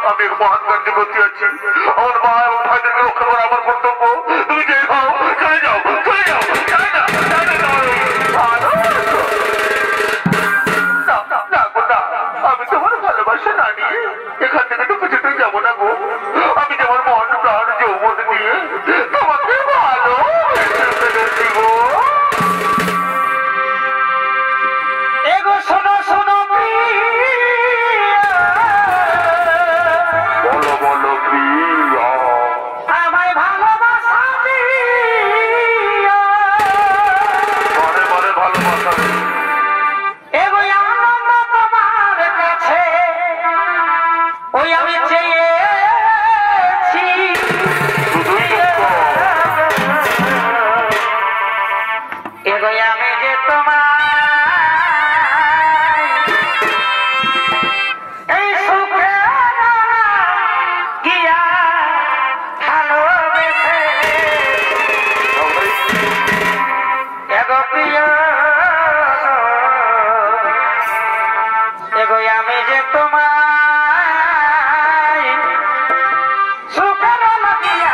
আমি মহান কার্যে প্রতি আছি। আমার মা এবং ভাইদেরকে রক্ষা করা আমার কর্তব্য। তুমি যে খাও চলে যাও, চলে যাও, চাই না, চাই না আমি তোমার ভালোবাসা না নিয়ে এখান থেকে তো কিছুতেই যাবো না গো। আমি যেমন মন প্রাণ যৌবন দিয়ে তোমাকে ভালো গো। এগো শোনো শোনো বলো বলো প্রিয়া, আমায় ভালোবাসা দিও। মনে মনে ভালোবাসা এগো আনন্দ তোমার কাছে ওই আমি চেয়েছি। এগো আমি যে তোমার এই সুখে গিয়া ভালোবেসে এগো প্রিয়, এগো আমি যে তোমার সুখের লাগিয়া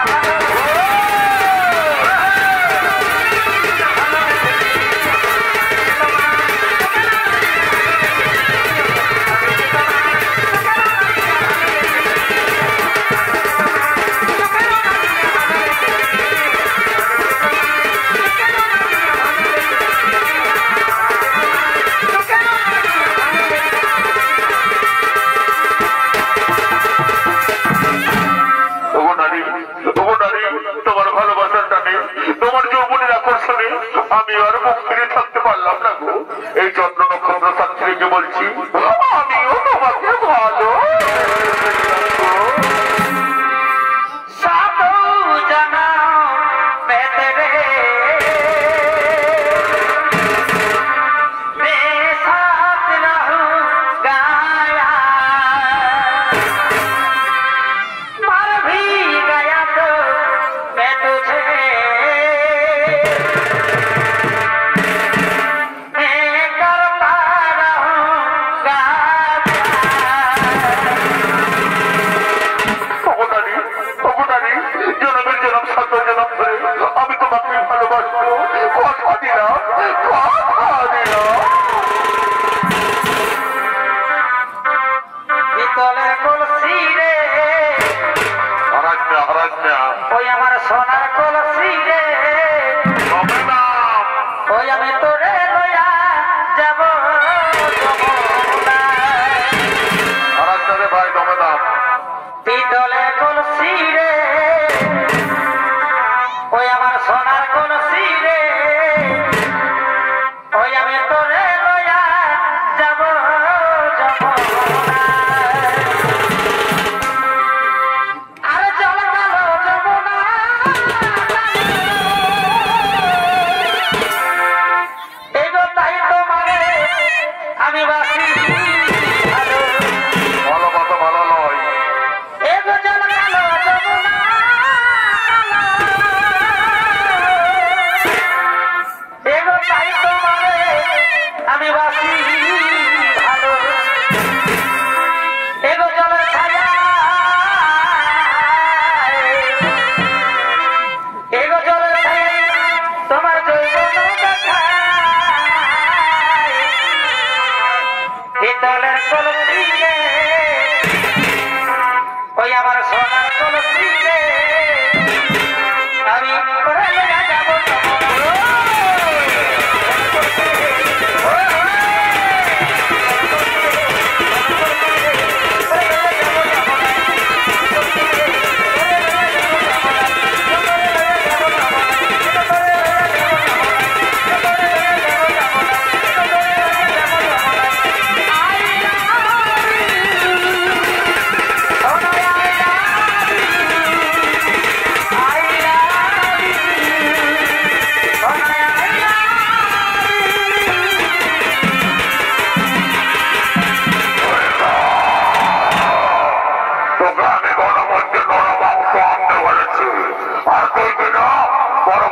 তোমার ভালোবাসার টানে, তোমার যৌবনের আকর্ষণে আমি আর মুখ ফিরে থাকতে পারলাম না গো। এই চন্দ্র নক্ষত্র ছাত্রীকে বলছি আমিও তোমাকে ভালো। আমি তোমাকে ভালোবাসবো, কথা দিলাম, কথা দিলাম। পিতলের কলসি রে ওই আমার সোনার কলসি রে ওই আমি তোরে লইয়া যাব ভাই দমেদাম। পিতলের কলসি রে ওই আমার সোনার কলসি রে ওই আমি তোরে লইয়া যাব আরে চল কালো যমুনা এগো তাই তোমারে আমি বাসি ভালো। ভালো কথা ভালো নয়। এগো চল কালো যমুনা এগো তাই তোমারে আমি বাসি ভালো। এগো জলের ছায়া এগো জলের ছায়া তোমার যৌবন দেখায় পিতলের কলসি রে ওই আমার সোনার কলসি রে আমি করে যাব তোকে আমি গণমঞ্চে নরমাংস আনতে বলেছি, আর তুই কিনা বড়